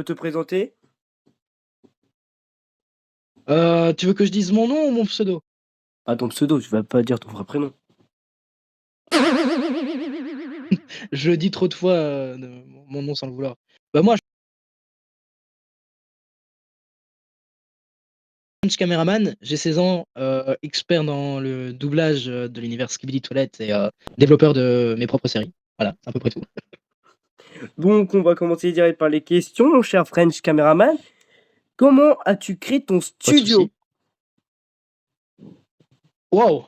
peux te présenter? Tu veux que je dise mon nom ou mon pseudo? Ah, ton pseudo, tu vas pas dire ton vrai prénom. Je le dis trop de fois, mon nom sans le vouloir. Bah, moi, je suis caméraman, j'ai 16 ans, expert dans le doublage, de l'univers Skibidi Toilet et développeur de mes propres séries. Voilà, c'est à peu près tout. Donc, on va commencer direct par les questions, mon cher French Cameraman. Comment as-tu créé ton Pas de studio? souci. Waouh!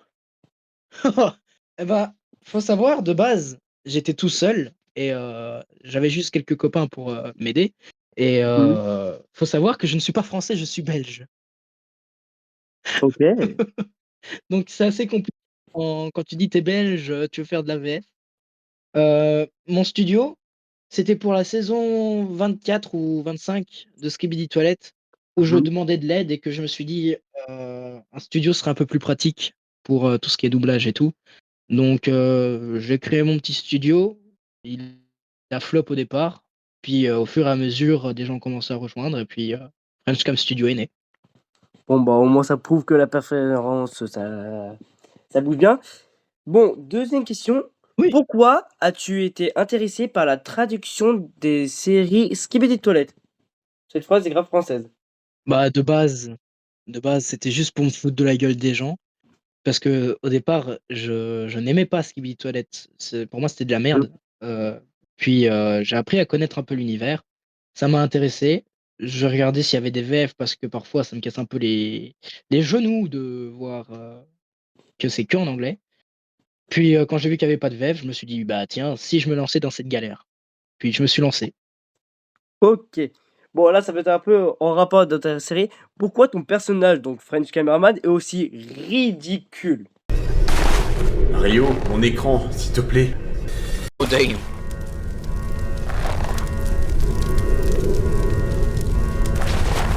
Eh ben, faut savoir, de base, j'étais tout seul et j'avais juste quelques copains pour, m'aider et Mmh. faut savoir que je ne suis pas français, je suis belge. OK. Donc c'est assez compliqué quand tu dis: «Tu es belge, tu veux faire de la VF». Mon studio, c'était pour la saison 24 ou 25 de Skibidi Toilet où je Mmh. demandais de l'aide et que je me suis dit, un studio serait un peu plus pratique pour, tout ce qui est doublage et tout. Donc j'ai créé mon petit studio. Il a flop au départ, puis, au fur et à mesure, des gens ont commencé à rejoindre et puis, French Cam Studio est né. Bon, bah, au moins ça prouve que la persévérance, ça bouge bien. Bon, deuxième question. Oui, Pourquoi as-tu été intéressé par la traduction des séries Skibidi Toilette? Cette phrase est grave française. bah, de base, c'était juste pour me foutre de la gueule des gens. Parce qu'au départ, je n'aimais pas Skibidi Toilet. Pour moi, c'était de la Mmh. merde. Puis, j'ai appris à connaître un peu l'univers. Ça m'a intéressé. Je regardais s'il y avait des VF parce que parfois ça me casse un peu les genoux de voir, que c'est qu'en anglais. Puis, quand j'ai vu qu'il y avait pas de VF, je me suis dit: «Bah, tiens, si je me lançais dans cette galère?» Puis je me suis lancé. OK. Bon, là, ça va être un peu en rapport dans ta série. Pourquoi ton personnage, donc French Cameraman, est aussi ridicule? Rio, mon écran, s'il te plaît. Au deuil.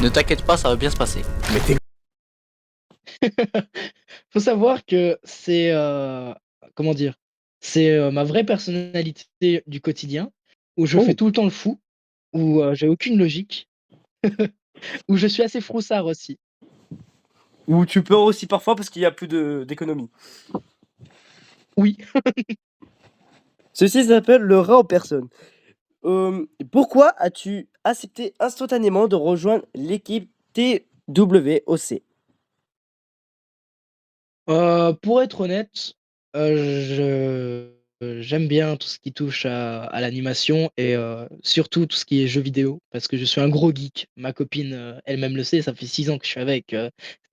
Ne t'inquiète pas, ça va bien se passer. Mais t'es... Faut savoir que c'est, comment dire? C'est, ma vraie personnalité du quotidien, où je fais Oh! tout le temps le fou, où, j'ai aucune logique, où je suis assez froussard aussi. Ou tu peurs aussi parfois parce qu'il y a plus d'économie. Oui. Ceci s'appelle le rat en personne. Pourquoi as-tu accepté instantanément de rejoindre l'équipe TWOC? Pour être honnête, je j'aime bien tout ce qui touche à l'animation et surtout tout ce qui est jeux vidéo parce que je suis un gros geek. Ma copine, elle-même le sait, ça fait 6 ans que je suis avec,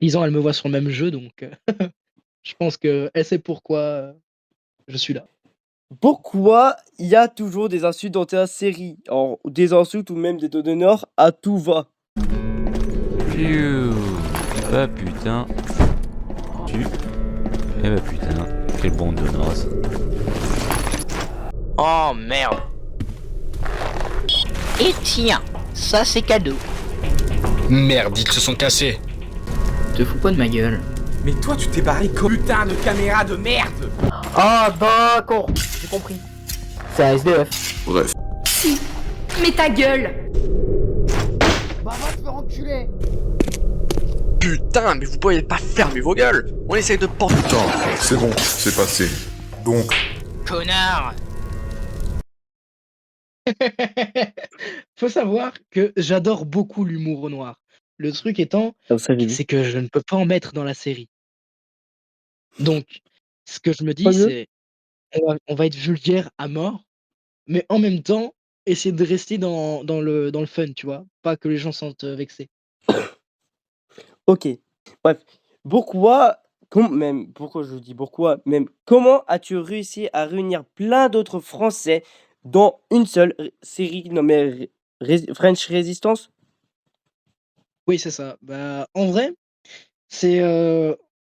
6 ans, elle me voit sur le même jeu donc je pense qu'elle sait pourquoi, je suis là. Pourquoi il y a toujours des insultes dans ta série? Alors, des insultes ou même des dos d'honneur à tout va. Pfiou. Ah putain. Tu. Eh bah putain. Quelle bande de nazes. Oh merde. Et tiens, ça c'est cadeau. Merde, ils se sont cassés. Te fous pas de ma gueule. Mais toi, tu t'es barré comme putain de caméra de merde. Ah d'accord, j'ai compris. C'est un SDF. Bref. Mais ta gueule! Putain, mais vous pouvez pas fermer vos gueules. On essaye de porter... Putain, c'est bon, c'est passé. Donc, Connard. Faut savoir que j'adore beaucoup l'humour noir. Le truc étant, Comme ça, j'ai vu. c'est que je ne peux pas en mettre dans la série. Donc, ce que je me Pas dis, mieux? c'est on va être vulgaire à mort, mais en même temps, essayer de rester dans le fun, tu vois? Pas que les gens sentent, vexés. OK. Bref, pourquoi je dis pourquoi, même comment as-tu réussi à réunir plein d'autres Français dans une seule série nommée French Resistance? Oui, c'est ça. Bah, en vrai, c'est,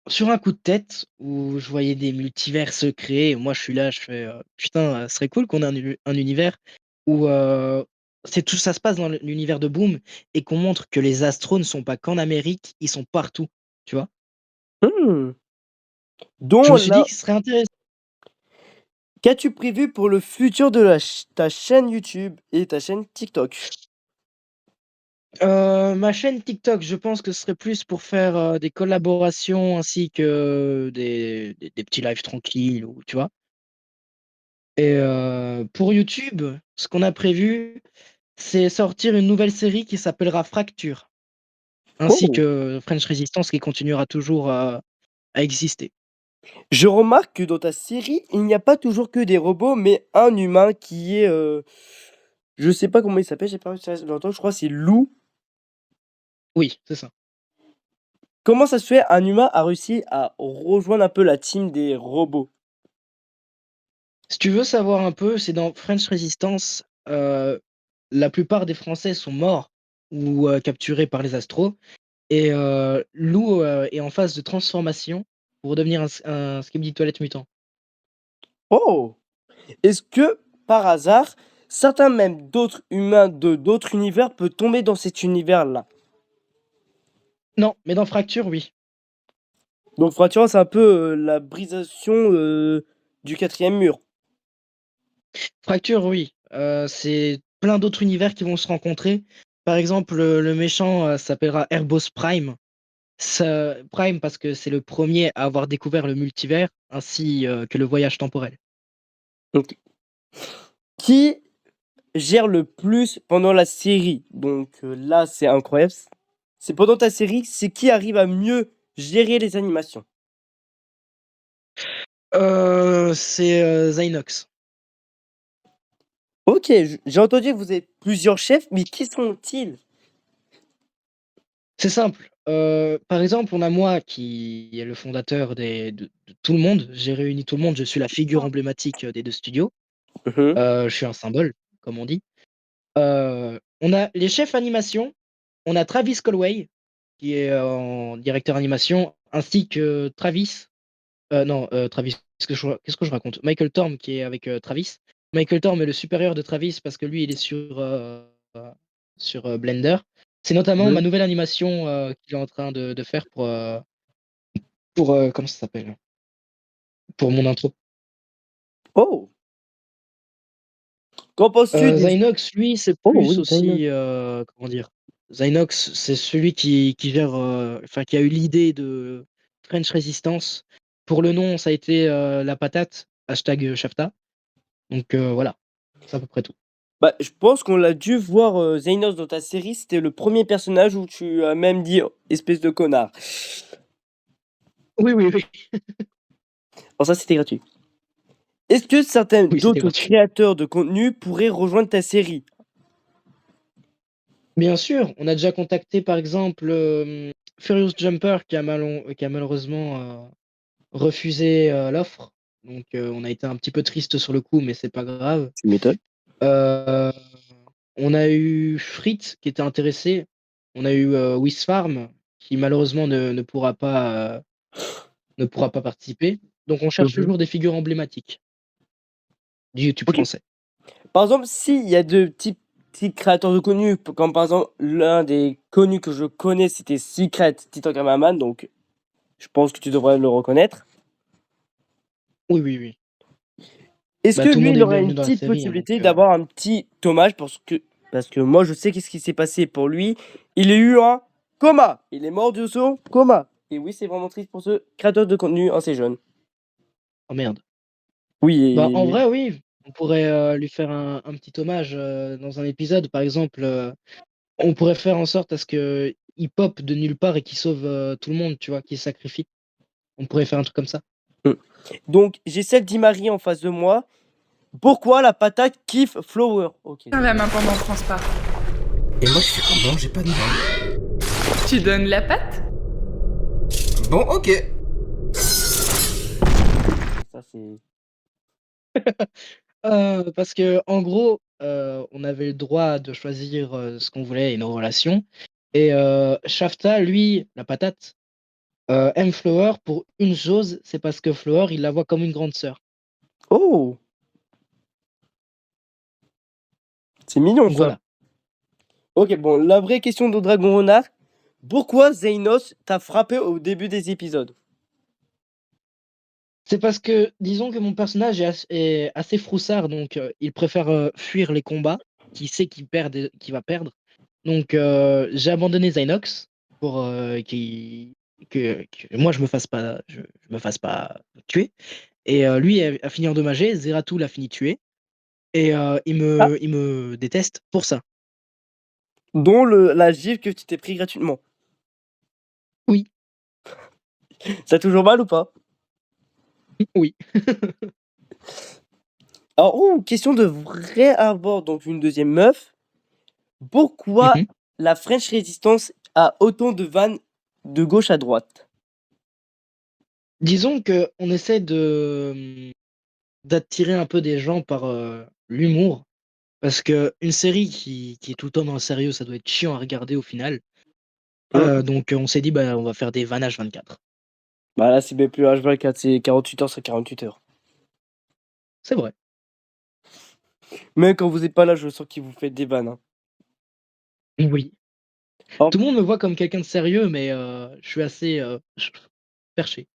sur un coup de tête où je voyais des multivers se créer et moi je suis là, je fais, «Putain, ce serait cool qu'on ait un univers où, c'est tout ça se passe dans l'univers de Boom et qu'on montre que les astros ne sont pas qu'en Amérique, ils sont partout», tu vois? Mmh. Je Dont me suis dit là, que ce serait intéressant. qu'as-tu prévu pour le futur de ta chaîne YouTube et ta chaîne TikTok? Ma chaîne TikTok, je pense que ce serait plus pour faire, des collaborations ainsi que des petits lives tranquilles ou tu vois? Et pour YouTube, ce qu'on a prévu, c'est sortir une nouvelle série qui s'appellera Fracture, ainsi Oh! que French Resistance qui continuera toujours à exister. Je remarque que dans ta série, il n'y a pas toujours que des robots, mais un humain qui est, je sais pas comment il s'appelle, j'ai pas réussi à l'entendre, je crois que c'est Lou. Oui, c'est ça. Comment ça se fait un humain a réussi à rejoindre un peu la team des robots? Si tu veux savoir un peu, c'est dans French Resistance, la plupart des Français sont morts ou capturés par les Astros et Lou, est en phase de transformation pour devenir un Skibidi Toilette mutant. Oh! Est-ce que, par hasard, certains même d'autres humains de d'autres univers peuvent tomber dans cet univers-là? Non, mais dans Fracture, oui. Donc Fracture, c'est un peu, la brisation, du quatrième mur. Fracture, oui, c'est plein d'autres univers qui vont se rencontrer. Par exemple, le méchant, s'appellera Airbus Prime. Prime parce que c'est le premier à avoir découvert le multivers ainsi, que le voyage temporel. OK. Qui gère le plus pendant la série? Donc, là, c'est incroyable. C'est pendant ta série, c'est qui arrive à mieux gérer les animations? C'est, Zynox. OK, j'ai entendu que vous avez plusieurs chefs, mais qui sont-ils? C'est simple, par exemple, on a moi qui est le fondateur de tout le monde. J'ai réuni tout le monde, je suis la figure emblématique, des 2 studios. Mmh. Je suis un symbole, comme on dit. On a les chefs animation, on a Travis Colway, qui est en directeur animation, ainsi que Travis, non, Travis, qu'est-ce que je raconte? Michael Torm qui est avec, Travis. Michael Torm est le supérieur de Travis parce que lui, il est sur, Blender. C'est notamment Mmh. ma nouvelle animation, qu'il est en train de faire pour, comment ça s'appelle? Pour mon intro. Oh! Qu'en penses-tu des Zynox, lui, c'est oh plus oui, Dino. aussi, comment dire? Zynox, c'est celui qui gère, enfin qui a eu l'idée de French Resistance. Pour le nom, ça a été, la patate, hashtag #Shafta. Donc voilà, c'est à peu près tout. Bah, je pense qu'on l'a dû voir, Xehanort dans ta série, c'était le premier personnage où tu as même dit: «Oh, espèce de connard». Oui, oui, oui. Bon ça, c'était gratuit. Est-ce que certains Oui, c'était d'autres gratuit. créateurs de contenu pourraient rejoindre ta série? Bien sûr, on a déjà contacté par exemple, Furious Jumper qui a malheureusement, refusé, l'offre. Donc on a été un petit peu triste sur le coup, mais c'est pas grave. Tu m'étonnes. Heu, on a eu Fritz qui était intéressé. On a eu, Wisfarm qui malheureusement ne pourra pas participer. Donc on cherche Mmh. toujours des figures emblématiques du YouTube OK. français. Par exemple, s'il y a de petits créateurs de contenu, comme par exemple l'un des connus que je connais, c'était Secret Titan Cameraman, donc je pense que tu devrais le reconnaître. Oui, oui, oui. Est-ce Bah, que tout le lui, monde il est aurait bienvenu une dans la petite série, hein, donc possibilité d'avoir un petit hommage parce que moi, je sais qu'est-ce qui s'est passé pour lui. Il a eu un coma. Il est mort de son coma. Et oui, c'est vraiment triste pour ce créateur de contenu assez jeune. oh merde. Oui, Bah, en et vrai, oui, on pourrait, lui faire un petit hommage, dans un épisode. Par exemple, on pourrait faire en sorte à ce qu'il pop de nulle part et qu'il sauve, tout le monde, tu vois? Qu'il se sacrifie. On pourrait faire un truc comme ça. mmh. Donc, j'ai celle d'Imari en face de moi. Pourquoi la patate kiffe Flower? OK. Tiens la main pendant qu'on se parle. Et moi, je fais comment? J'ai pas de main. Tu donnes la patte? Bon, ok. Ça, c'est Parce qu'en gros, on avait le droit de choisir, ce qu'on voulait et nos relations et Shafta, lui, la patate, aime Flower pour une chose, c'est parce que Flower, il la voit comme une grande sœur. oh! C'est mignon Donc ça. voilà. OK, bon, la vraie question de Dragon Renard, pourquoi Zeynos t'a frappé au début des épisodes? C'est parce que disons que mon personnage est assez froussard, donc il préfère, fuir les combats, qu'il sait qu'il va perdre Donc, j'ai abandonné Zynox pour que moi je me fasse pas tuer. Et lui a fini endommagé. Zeratul l'a fini tué. Et Ah, il me déteste pour ça. dont la gifle que tu t'es pris gratuitement. Oui, Ça a toujours mal ou pas? oui. Alors, question de vrai abord, donc une deuxième meuf. Pourquoi Mhm. la French Resistance a autant de vannes de gauche à droite? Disons que on essaie d'attirer un peu des gens par l'humour. Parce que une série qui est tout le temps dans le sérieux, ça doit être chiant à regarder au final. Hum. Donc on s'est dit, bah, on va faire des vannages 24. Bah là, c'est bien plus H24, c'est 48 heures sur 48 heures. C'est vrai. Mais quand vous êtes pas là, je sens qu'il vous fait des vannes, hein. Oui. Oh, Tout le monde me voit comme quelqu'un de sérieux, mais je suis assez perché.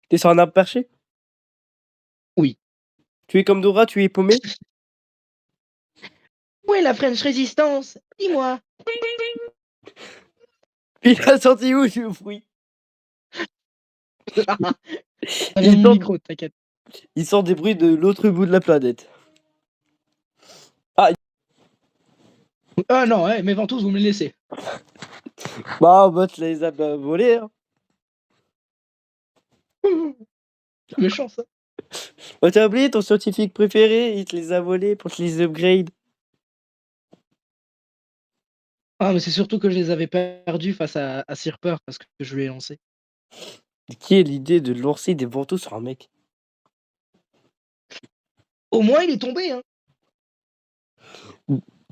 t'es sur un arbre perché? Oui. Tu es comme Dora, tu es paumé? Où est la French Resistance? Dis-moi. Il a sorti où le fruit? Ça vient de Il mon sort, micro, t'inquiète. il sort des bruits de l'autre bout de la planète. Ah, Ah non, mes ventouses, vous me les laissez. bah, bah, tu les as bien volés, hein. C'est méchant ça. Bah, t'as oublié ton scientifique préféré, il te les a volés pour te les upgrade. Ah, mais c'est surtout que je les avais perdus face à Sirper parce que je lui ai lancé. Qui est l'idée de lancer des vantaux sur un mec? Au moins, il est tombé, hein.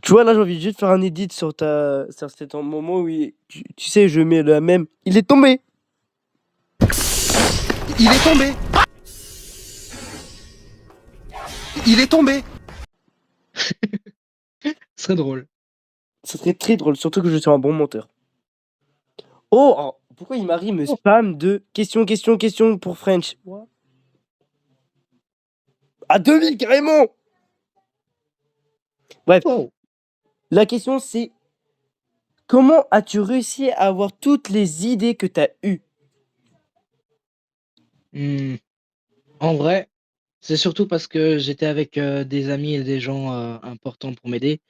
Tu vois, là, j'ai envie juste de faire un edit sur cet moment où tu sais, je mets la même. Il est tombé! Il est tombé. Il est tombé. Ce serait drôle. Ça serait très drôle, surtout que je suis un bon monteur. Oh, alors, pourquoi Imari me Oh, spam de question, question, question pour French? À 2000 carrément! Bref, oh. la question c'est comment as-tu réussi à avoir toutes les idées que t'as eues? Hmm. En vrai, c'est surtout parce que j'étais avec des amis et des gens importants pour m'aider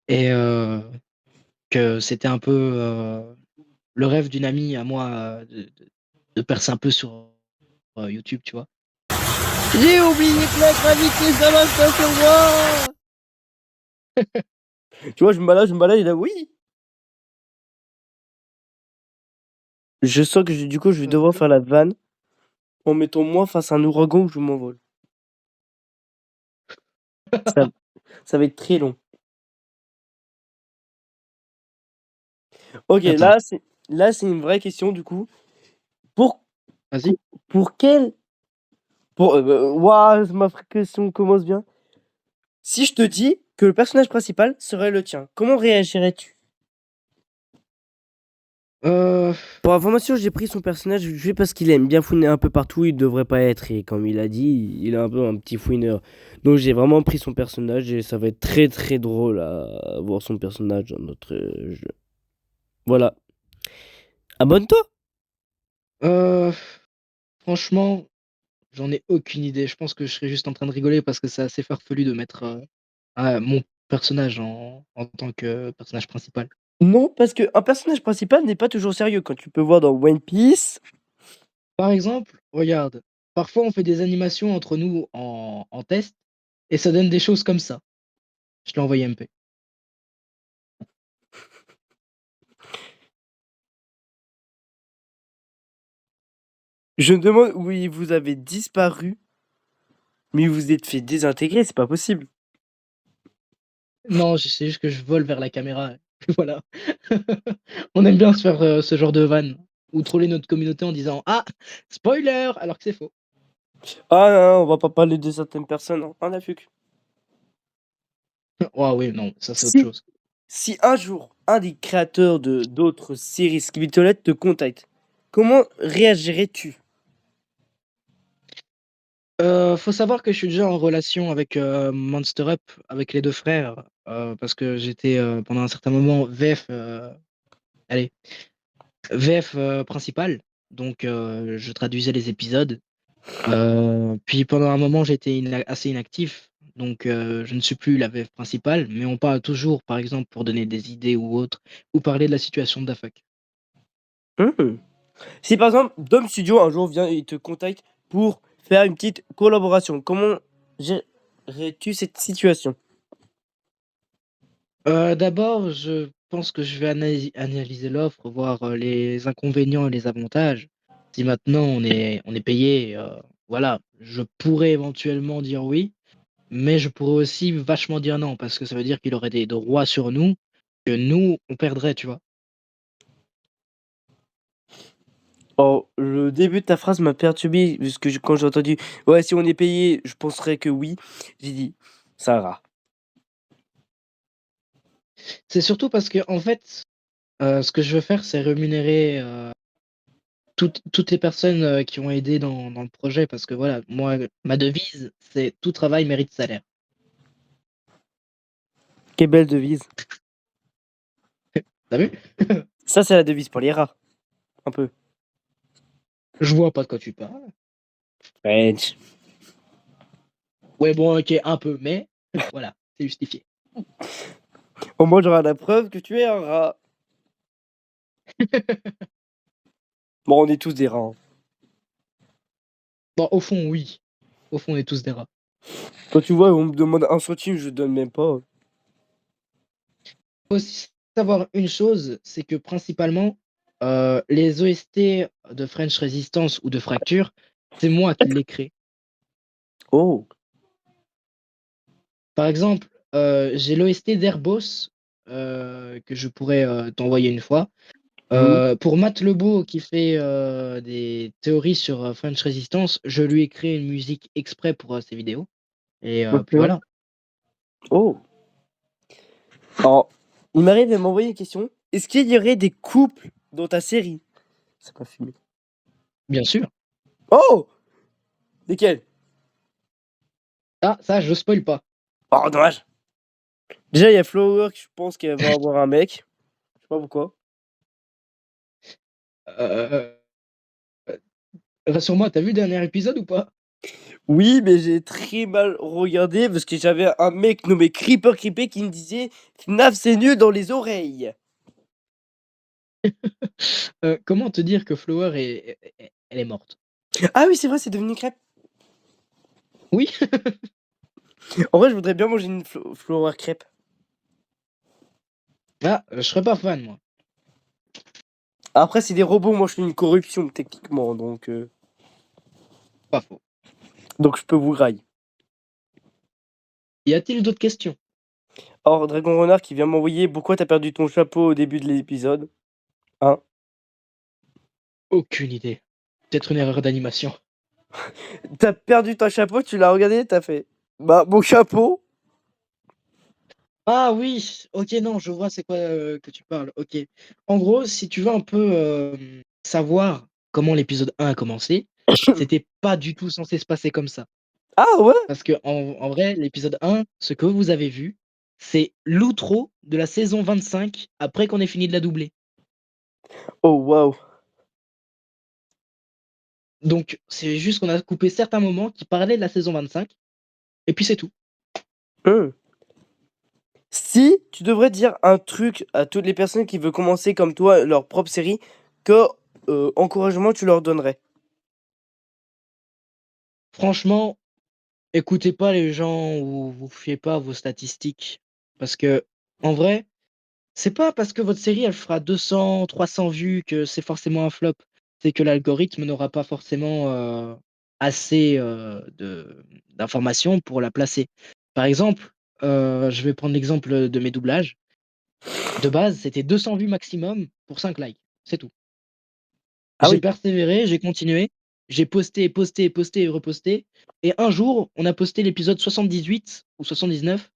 et que c'était un peu le rêve d'une amie à moi de percer un peu sur YouTube, tu vois. J'ai oublié que la gravité ça marche pas sur moi! Tu vois, je me balade, il a oui! Je sens que du coup je vais devoir faire la vanne en mettant moi face à un ouragan où je m'envole. Ça, ça va être très long. Ok, Attends, là c'est une vraie question du coup. Pour, vas-y. pour quel... Pour, waouh, ma question commence bien. Si je te dis que le personnage principal serait le tien, comment réagirais-tu? Euh, Pour information, j'ai pris son personnage juste parce qu'il aime bien fouiner un peu partout, il devrait pas être, et comme il a dit, il est un peu un petit fouineur. Donc j'ai vraiment pris son personnage et ça va être très très drôle à voir son personnage dans notre jeu. Voilà. Abonne-toi! euh, franchement, j'en ai aucune idée. Je pense que je serais juste en train de rigoler parce que c'est assez farfelu de mettre mon personnage en tant que personnage principal. Non, parce qu'un personnage principal n'est pas toujours sérieux, quand tu peux voir dans One Piece. Par exemple, regarde, parfois on fait des animations entre nous en test et ça donne des choses comme ça. Je l'ai envoyé MP. Je me demande où vous avez disparu, mais vous vous êtes fait désintégrer, c'est pas possible. Non, c'est juste que je vole vers la caméra. Voilà. On aime bien se faire ce genre de vanne ou troller notre communauté en disant ah spoiler alors que c'est faux. Ah non, on va pas parler de certaines personnes, hein. Un affuc. Oh oui, non, ça c'est autre Si, chose. si un jour, un des créateurs de d'autres séries Skibitolet te contacte, comment réagirais-tu? Faut savoir que je suis déjà en relation avec, Monster Up, avec les 2 frères, parce que j'étais, pendant un certain moment VF, allez, VF, principal. Donc je traduisais les épisodes. Puis pendant un moment, j'étais assez inactif, donc je ne suis plus la VF principale, mais on parle toujours, par exemple, pour donner des idées ou autre, ou parler de la situation de Dafak. Si par exemple, Dom Studio un jour vient et te contacte pour faire une petite collaboration, comment gérerais-tu cette situation? D'abord, je pense que je vais analyser l'offre, voir, les inconvénients et les avantages. Si maintenant on est payé, voilà, je pourrais éventuellement dire oui, mais je pourrais aussi vachement dire non, parce que ça veut dire qu'il aurait des droits sur nous, que nous, on perdrait, tu vois? Oh, le début de ta phrase m'a perturbé, parce que quand j'ai entendu, ouais, si on est payé, je penserais que oui. J'ai dit, Sarah. C'est surtout parce que en fait, ce que je veux faire, c'est rémunérer, toutes les personnes, qui ont aidé dans le projet, parce que voilà, moi, ma devise, c'est: «Tout travail mérite salaire». Quelle belle devise. Tu vu? Ça, c'est la devise pour les rats, un peu. Je vois pas de quoi tu parles. French. Ouais, bon, OK, un peu, mais voilà, c'est justifié. Au moins, j'aurai la preuve que tu es un rat. Bon, on est tous des rats, hein. Bon, au fond, oui. Au fond, on est tous des rats. Quand tu vois, on me demande 1 centime, je donne même pas. Faut aussi savoir une chose, c'est que principalement, les OST de French Resistance ou de Fracture, c'est moi qui les crée. Oh! Par exemple, j'ai l'OST d'Airbos, que je pourrais, t'envoyer une fois. Mmh. Pour Matt Lebeau qui fait, des théories sur, French Resistance, je lui ai créé une musique exprès pour, ses vidéos et puis OK. voilà. Oh! Alors, il m'arrive de m'envoyer une question. Est-ce qu'il y aurait des couples dans ta série? C'est pas fumé. Bien sûr. Oh! Lesquels? Ah, ça, je spoil pas. Oh, dommage. Déjà, il y a Flower que je pense qu'elle va avoir un mec. Je sais pas pourquoi. Heu, rassure-moi, tu vu le dernier épisode ou pas? Oui, mais j'ai très mal regardé parce que j'avais un mec nommé Creeper Creepy qui me disait FNAF c'est nul dans les oreilles. Comment te dire que Flower elle est morte? Ah oui, c'est vrai, c'est devenu une crêpe. Oui, En vrai, je voudrais bien manger une Flower crêpe. ah, je serais pas fan moi. Après, c'est des robots, moi je suis une corruption techniquement, Pas faux. donc je peux vous grailler. Y a-t-il d'autres questions? Or, Dragon Renard qui vient m'envoyer pourquoi t'as perdu ton chapeau au début de l'épisode. Hein? Aucune idée. Peut-être une erreur d'animation. T'as perdu ton chapeau, tu l'as regardé, t'as fait. Bah, mon chapeau. Ah oui! OK, non, je vois c'est quoi, que tu parles. OK. En gros, si tu veux un peu, savoir comment l'épisode 1 a commencé, c'était pas du tout censé se passer comme ça. Ah ouais? Parce qu'en vrai, l'épisode 1, ce que vous avez vu, c'est l'outro de la saison 25 après qu'on ait fini de la doubler. Oh waouh. Donc c'est juste qu'on a coupé certains moments qui parlaient de la saison 25 et puis c'est tout. Hum. Si tu devrais dire un truc à toutes les personnes qui veulent commencer comme toi leur propre série, que encouragement tu leur donnerais? Franchement, écoutez pas les gens ou vous fiez pas à vos statistiques parce que en vrai, c'est pas parce que votre série elle fera 200, 300 vues que c'est forcément un flop. C'est que l'algorithme n'aura pas forcément, assez, de d'informations pour la placer. Par exemple, je vais prendre l'exemple, de mes doublages. De base, c'était 200 vues maximum pour 5 likes, c'est tout. Ah J'ai oui. persévéré, j'ai continué, j'ai posté, posté, posté et reposté et un jour, on a posté l'épisode 78 ou 79,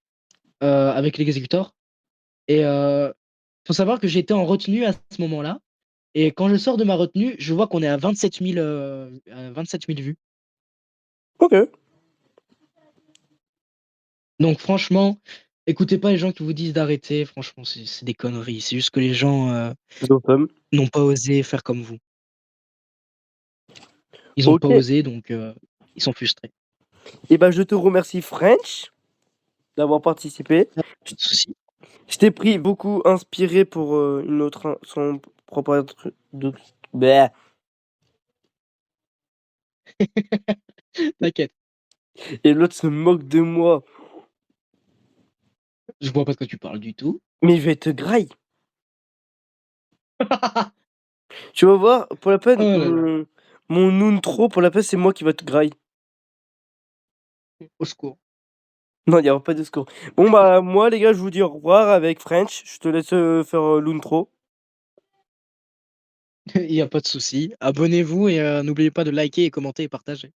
avec l'exécuteur et faut savoir que j'étais en retenue à ce moment-là et quand je sors de ma retenue, je vois qu'on est à 27 000 vues. Ok. Donc franchement, écoutez pas les gens qui vous disent d'arrêter. Franchement, c'est des conneries. C'est juste que les gens n'ont pas osé faire comme vous. Ils ont pas Ok. osé, donc ils sont frustrés. Et ben, je te remercie, French, d'avoir participé. Pas de souci. Je t'ai pris beaucoup inspiré pour une autre, son propre truc. Bah. T'inquiète. Et l'autre se moque de moi. Je vois pas de quoi tu parles du tout. Mais je vais te graille. Tu vas voir, pour la peine, Oh là là. mon intro, pour la peine, c'est moi qui va te graille. Au secours. Non, il n'y aura pas de score. Bon, bah, moi, les gars, je vous dis au revoir avec French. Je te laisse faire l'intro. Il y a pas de souci. Abonnez-vous et n'oubliez pas de liker et commenter et partager.